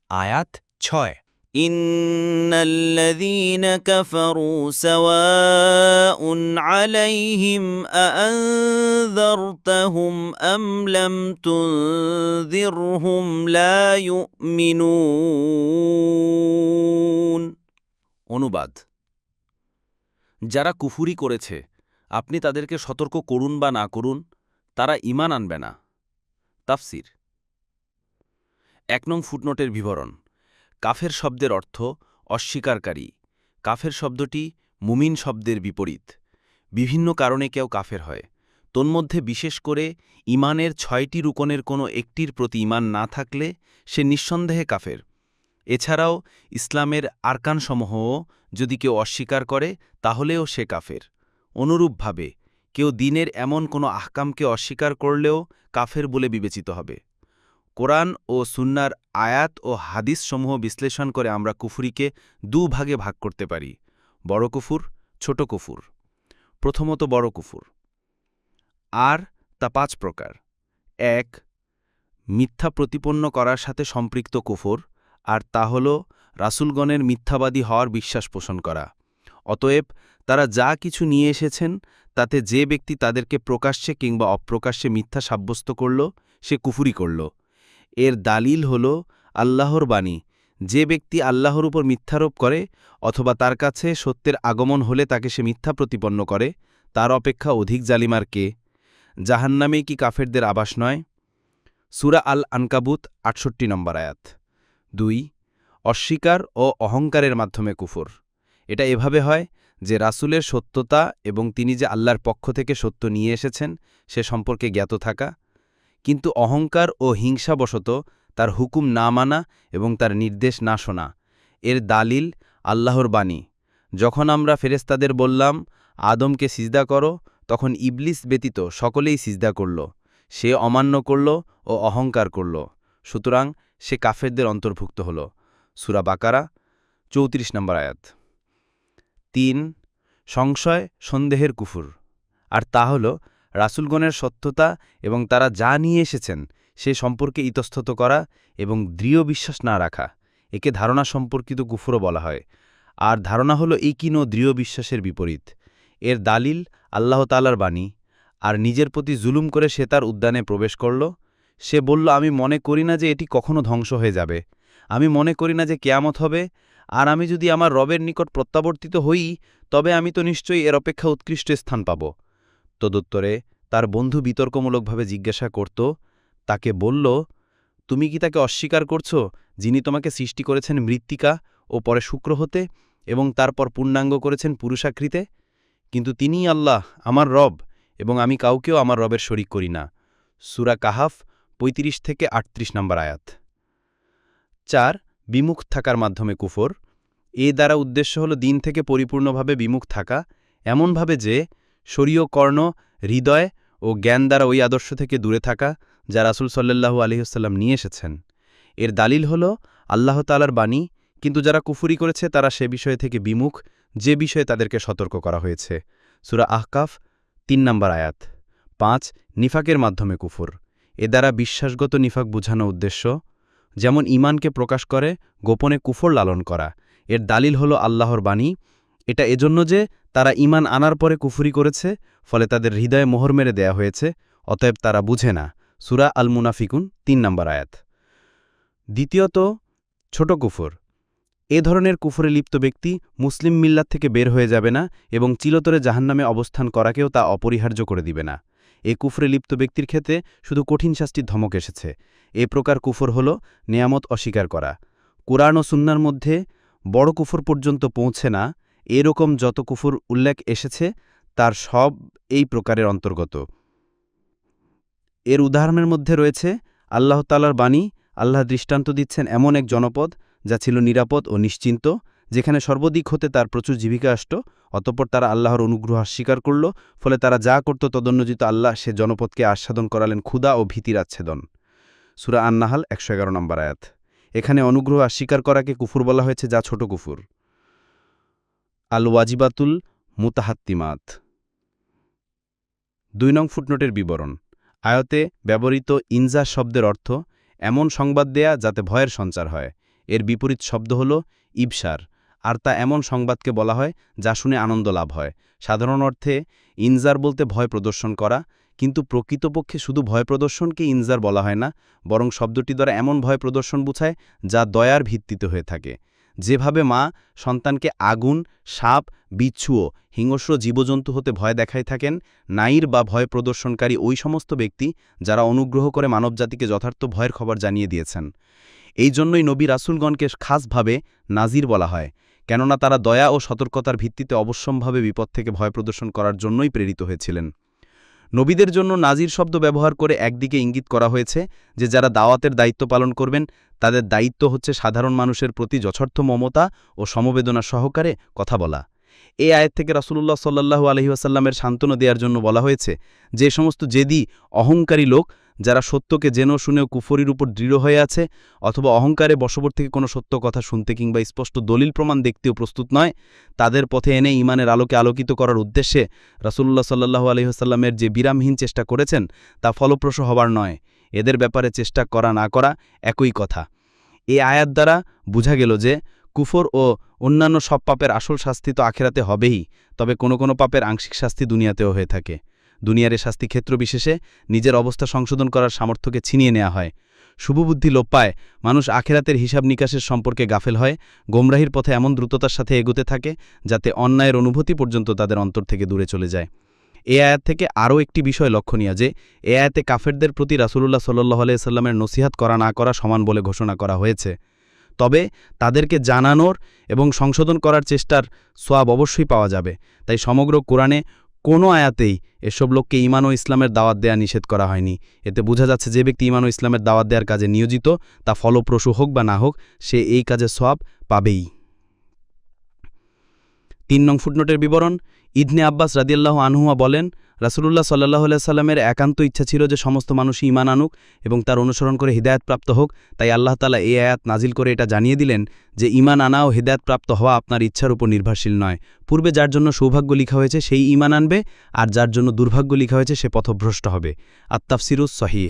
আয়াত 6। إن الذين كفروا سواء عليهم أأنذرتهم أم لم تنذرهم لا يؤمنون অনুবাদ যারা কুফুরি করেছে আপনি তাদেরকে সতর্ক করুন বা না করুন তারা ঈমান আনবে না। তাফসির 1 নং ফুটনোটের বিবরণ। কাফের শব্দের অর্থ অস্বীকারী। কাফের শব্দটি মুমিন শব্দের বিপরীত। বিভিন্ন কারণে কেউ কাফের হয়, তন্মধ্যে বিশেষ করে ঈমানের 6টি রুকনের কোনো একটির প্রতি ঈমান না থাকলে সে নিঃসন্দেহে কাফের। এছাড়াও ইসলামের আরকানসমূহও যদি কেউ অস্বীকার করে তাহলেও সে কাফের। অনুরূপভাবে কেউ দ্বীনের এমন কোনো আহকামকে অস্বীকার করলেও কাফের বলে বিবেচিত হবে। কোরআন ও সুন্নাহর আয়াত ও হাদিসসমূহ বিশ্লেষণ করে আমরা কুফরিকে 2 ভাগে ভাগ করতে পারি: বড় কুফর, ছোট কুফর। প্রথমত বড় কুফর। আর তা 5 প্রকার। 1. মিথ্যা প্রতিপন্ন করার সাথে সম্পৃক্ত কুফর, আর তা হল রাসূলগণের মিথ্যাবাদী হওয়ার বিশ্বাস পোষণ করা। অতএব তারা যা কিছু নিয়ে এসেছেন তাতে যে ব্যক্তি তাদেরকে প্রকাশ্যে কিংবা অপ্রকাশ্যে মিথ্যা সাব্যস্ত করল সে কুফরি করল। এর দালিল হল আল্লাহর বাণী। যে ব্যক্তি আল্লাহর উপর মিথ্যারোপ করে অথবা তার কাছে সত্যের আগমন হলে তাকে সে মিথ্যা প্রতিপন্ন করে, তার অপেক্ষা অধিক জালিমার কে? জাহান্নামেই কি কাফেরদের আবাস নয়? সূরা আল আনকাবুত ৬৮ নম্বর আয়াত। 2. অস্বীকার ও অহংকারের মাধ্যমে কুফর। এটা এভাবে হয় যে রাসূলের সত্যতা এবং তিনি যে আল্লাহর পক্ষ থেকে সত্য নিয়ে এসেছেন সে সম্পর্কে জ্ঞাত থাকা, কিন্তু অহংকার ও হিংসাবশত তার হুকুম না মানা এবং তার নির্দেশ না শোনা। এর দালিল আল্লাহর বাণী। যখন আমরা ফেরেশতাদের বললাম আদমকে সিজদা করো, তখন ইবলিস ব্যতীত সকলেই সিজদা করল। সে অমান্য করল ও অহংকার করল, সুতরাং সে কাফেরদের অন্তর্ভুক্ত হল। সূরা বাকারা ৩৪ নম্বর আয়াত। 3. সংশয় সন্দেহের কুফর। আর তা হল রাসূলগণের সত্যতা এবং তারা যা নিয়ে এসেছেন সে সম্পর্কে ইতস্তত করা এবং দৃঢ় বিশ্বাস না রাখা। একে ধারণা সম্পর্কিত কুফরও বলা হয়। আর ধারণা হল ইকিন ও দৃঢ় বিশ্বাসের বিপরীত। এর দালিল আল্লাহ তাআলার বাণী। আর নিজের প্রতি জুলুম করে সে তার উদ্যানে প্রবেশ করল। সে বলল, আমি মনে করি না যে এটি কখনো ধ্বংস হয়ে যাবে। আমি মনে করি না যে কিয়ামত হবে। আর আমি যদি আমার রবের নিকট প্রত্যাবর্তিত হই তবে আমি তো নিশ্চয়ই এর অপেক্ষা উৎকৃষ্ট স্থান পাব। তদুত্তরে তার বন্ধু বিতর্কমূলকভাবে জিজ্ঞাসা করত, তাকে বলল, তুমি কি তাকে অস্বীকার করছ যিনি তোমাকে সৃষ্টি করেছেন মৃত্তিকা ও পরে শুক্র হতে এবং তারপর পূর্ণাঙ্গ করেছেন পুরুষাকৃতে? কিন্তু তিনিই আল্লাহ আমার রব, এবং আমি কাউকেও আমার রবের শরিক করি না। সূরা কাহাফ ৩৫ থেকে ৩৮ নম্বর আয়াত। 4. বিমুখ থাকার মাধ্যমে কুফর। এ দ্বারা উদ্দেশ্য হল দ্বীন থেকে পরিপূর্ণভাবে বিমুখ থাকা, এমনভাবে যে শরীয় কর্ণ, হৃদয় ও জ্ঞান দ্বারা ওই আদর্শ থেকে দূরে থাকা যা রাসূল সাল্লাল্লাহু আলাইহি ওয়াসাল্লাম নিয়ে এসেছেন। এর দালিল হল আল্লাহ তাআলার বাণী, কিন্তু যারা কুফরি করেছে তারা সে বিষয় থেকে বিমুখ যে বিষয়ে তাদেরকে সতর্ক করা হয়েছে। সূরা আহকাফ ৩ নম্বর আয়াত। 5. নিফাকের মাধ্যমে কুফর। এ দ্বারা বিশ্বাসগত নিফাক বোঝানো উদ্দেশ্য, যেমন ঈমানকে প্রকাশ করে গোপনে কুফর লালন করা। এর দালিল হল আল্লাহর বাণী। এটা এজন্য যে তারা ঈমান আনার পরে কুফরি করেছে, ফলে তাদের হৃদয়ে মোহর মেরে দেয়া হয়েছে, অতএব তারা বুঝে না। সূরা আল মুনাফিকুন ৩ নম্বর আয়াত। দ্বিতীয়ত ছোট কুফর। এ ধরনের কুফরে লিপ্ত ব্যক্তি মুসলিম মিল্লাত থেকে বের হয়ে যাবে না এবং চিরতরে জাহান্নামে অবস্থান করাকেও তা অপরিহার্য করে দিবে না। এ কুফরে লিপ্ত ব্যক্তির ক্ষেত্রে শুধু কঠিন শাস্তির ধমক এসেছে। এ প্রকার কুফর হল নেয়ামত অস্বীকার করা। কুরআন ও সুন্নাহর মধ্যে বড় কুফর পর্যন্ত পৌঁছে না এরকম যত কুফর উল্লেখ এসেছে তার সব এই প্রকারের অন্তর্গত। এর উদাহরণের মধ্যে রয়েছে আল্লাহ তাআলার বাণী। আল্লাহ দৃষ্টান্ত দিচ্ছেন এমন এক জনপদ যা ছিল নিরাপদ ও নিশ্চিন্ত, যেখানে সর্বদিক হতে তার প্রচুর জীবিকা আসত। অতঃপর তারা আল্লাহর অনুগ্রহ অস্বীকার করল, ফলে তারা যা করত তদন্যোজিত আল্লাহ সে জনপদকে আস্বাদন করালেন ক্ষুধা ও ভীতির আচ্ছেদন। সূরা আন-নাহল ১১১ নম্বর আয়াত। এখানে অনুগ্রহ অস্বীকার করাকে কুফর বলা হয়েছে, যা ছোট কুফর। আল ওয়াজিবাতুল মুতাহাত্তিমাত ২ নং ফুটনোটের বিবরণ। আয়াতে ব্যবহৃত ইনজা শব্দের অর্থ এমন সংবাদ দেয়া যাতে ভয়ের সঞ্চার হয়। এর বিপরীত শব্দ হল ইবসার, আর তা এমন সংবাদকে বলা হয় যা শুনে আনন্দ লাভ হয়। সাধারণ অর্থে ইনজার বলতে ভয় প্রদর্শন করা, কিন্তু প্রকৃতপক্ষে শুধু ভয় প্রদর্শনকে ইনজার বলা হয় না, বরং শব্দটি দ্বারা এমন ভয় প্রদর্শন বোঝায় যা দয়ার ভিত্তিতে হয়ে থাকে। যেভাবে মা সন্তানকে আগুন, সাপ, বিচ্ছু ও হিংস্র জীবজন্তু হতে ভয় দেখায় থাকেন, নাইর বা ভয় প্রদর্শনকারী ওই সমস্ত ব্যক্তি যারা অনুগ্রহ করে মানবজাতিকে যথার্থ ভয়ের খবর জানিয়ে দিয়েছেন। এই জন্যই নবী রাসূলগণকে খাসভাবে নাজির বলা হয়, কেননা তারা দয়া ও সতর্কতার ভিত্তিতে অবশ্যম্ভাবে বিপদ থেকে ভয় প্রদর্শন করার জন্যই প্রেরিত হয়েছিলেন। নবীদের জন্য নাজির শব্দ ব্যবহার করে একদিকে ইঙ্গিত করা হয়েছে যে যারা দাওয়াতের দায়িত্ব পালন করবেন তাদের দায়িত্ব হচ্ছে সাধারণ মানুষের প্রতি যথার্থ মমতা ও সমবেদনা সহকারে কথা বলা। এই আয়াত থেকে রাসূলুল্লাহ সাল্লাল্লাহু আলাইহি ওয়াসাল্লামের সান্ত্বনা দেওয়ার জন্য বলা হয়েছে যে সমস্ত জেদি অহংকারী লোক যারা সত্যকে জেনেও শুনেও কুফরির উপর দৃঢ় হয়ে আছে, অথবা অহংকারে বশবর্তী থেকে কোনো সত্য কথা শুনতে কিংবা স্পষ্ট দলিল প্রমাণ দেখতেও প্রস্তুত নয়, তাদের পথে এনে ঈমানের আলোকে আলোকিত করার উদ্দেশ্যে রাসূলুল্লাহ সাল্লাল্লাহু আলাইহি ওয়াসাল্লামের যে বিরামহীন চেষ্টা করেছেন তা ফলপ্রসূ হবার নয়। এদের ব্যাপারে চেষ্টা করা না করা একই কথা। এই আয়াত দ্বারা বোঝা গেল যে কুফর ও অন্যান্য সব পাপের আসল শাস্তি তো আখিরাতে হবেই, তবে কোনো কোনো পাপের আংশিক শাস্তি দুনিয়াতেও হয়ে থাকে। দুনিয়ার এ শাস্তি ক্ষেত্র বিশেষে নিজের অবস্থা সংশোধন করার সামর্থ্যকে ছিনিয়ে নেওয়া হয়। শুভবুদ্ধি লোপ পায়, মানুষ আখিরাতের হিসাব নিকাশের সম্পর্কে গাফেল হয়, গোমরাহির পথে এমন দ্রুততার সাথে এগোতে থাকে যাতে অন্যায়ের অনুভূতি পর্যন্ত তাদের অন্তর থেকে দূরে চলে যায়। এ আয়াত থেকে আরও একটি বিষয় লক্ষণীয় যে এ আয়াতে কাফেরদের প্রতি রাসূলুল্লাহ সাল্লাল্লাহু আলাইহি ওয়াসাল্লামের নসিহাত করা না করা সমান বলে ঘোষণা করা হয়েছে, তবে তাদেরকে জানানোর এবং সংশোধন করার চেষ্টার সোয়াব অবশ্যই পাওয়া যাবে। তাই সমগ্র কোরআনে কোনো আয়াতেই এসব লোককে ঈমান ও ইসলামের দাওয়াত দেয়া নিষেধ করা হয়নি। এতে বোঝা যাচ্ছে যে ব্যক্তি ঈমান ও ইসলামের দাওয়াত দেওয়ার কাজে নিয়োজিত, তা ফলপ্রসূ হোক বা না হোক, সে এই কাজে সোয়াব পাবেই। ৩ নং ফুটনোটের বিবরণ। ইবনে আব্বাস রাদিয়াল্লাহু আনহুমা বলেন, রাসূলুল্লাহ সাল্লাল্লাহু আলাইহি সাল্লামের একান্ত ইচ্ছা ছিল যে সমস্ত মানুষই ঈমান আনুক এবং তার অনুসরণ করে হিদায়াতপ্রাপ্ত হোক। তাই আল্লাহ তাআলা এই আয়াত নাজিল করে এটা জানিয়ে দিলেন যে ঈমান আনা ও হিদায়াতপ্রাপ্ত হওয়া আপনার ইচ্ছার উপর নির্ভরশীল নয়। পূর্বে যার জন্য সৌভাগ্য লিখা হয়েছে সেই ঈমান আনবে, আর যার জন্য দুর্ভাগ্য লিখা হয়েছে সে পথভ্রষ্ট হবে। আত-তাফসিরুস সহিহ।